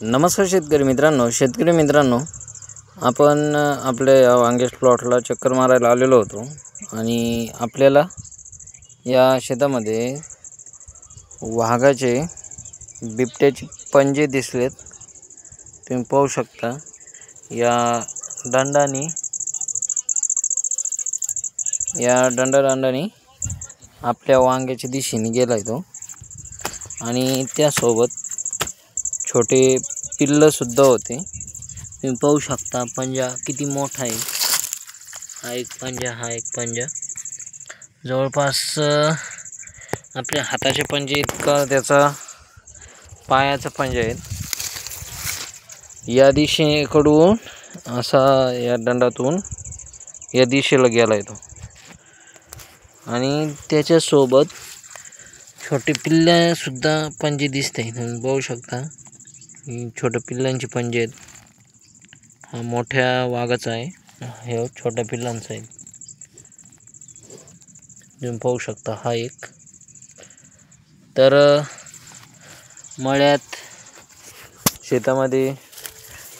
नमस्कार शेतकरी मित्रांनो, आपण आपल्या वांग्याच्या प्लॉटला चक्कर मारायला आलेलो होतो आणि आपल्याला या शेतामध्ये वाघाचे बिबट्याचे पंजे दिसलेत। तुम्ही पाहू शकता या दंडाने आपल्या वांग्याच्या दिशेने गेलाय तो आणि त्यासोबत छोटे पिल्ल सुद्धा होते। तुम्ही पाहू शकता पंजा किती मोठा आहे। हा एक पंजा जवळपास आपल्या हाताचे पंजे इतका त्याचा पायाचा पंजा आहे। या दिशेकडून असा या दंडातून या दिशेला गेलाय तो आणि त्याच्या सोबत छोटे पिल्ले सुद्धा पंजे दिसते। तुम्ही पाहू शकता छोट्या पिल्लांचे पंजे आहेत। हा मोठ्या वाघाचा आहे, हे छोट्या पिल्लांचा आहे। तुम्ही पाहू शकता हा एक। तर मळ्यात शेतामध्ये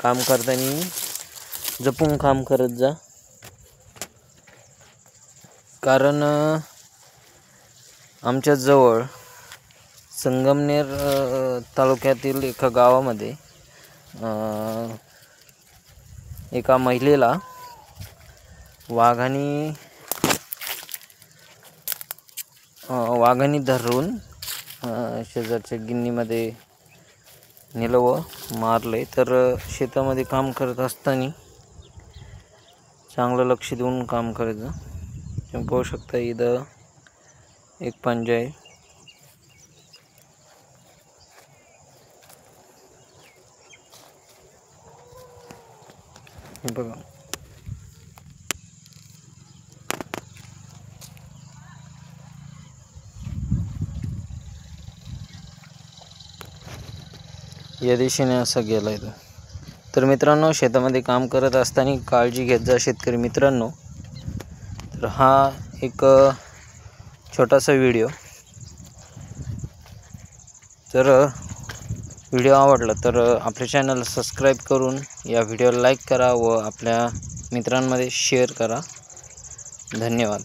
काम करताना जपून काम करत जा, कारण आमच्या जवळ संगमनेर तालुक्यातील एका गावामध्ये एका महिलेला वाघाने धरून शेजारच्या गिन्नीमध्ये नेलं व मारले। तर शेतामध्ये काम करत असताना चांगलं लक्ष देऊन काम करायचं। तुम्ही पाहू शकता इथं एक पंजा आहे। बघा या दिशेने असा गेलाय तो। तर मित्रांनो, शेतामध्ये काम करत असताना काळजी घेत जा शेतकरी मित्रांनो। तर हा एक छोटासा व्हिडिओ, जर व्हिडिओ आवडला तर आपल्या चॅनलला सबस्क्राईब करून या व्हिडिओला लाईक करा व आपल्या मित्रांमध्ये शेअर करा। धन्यवाद।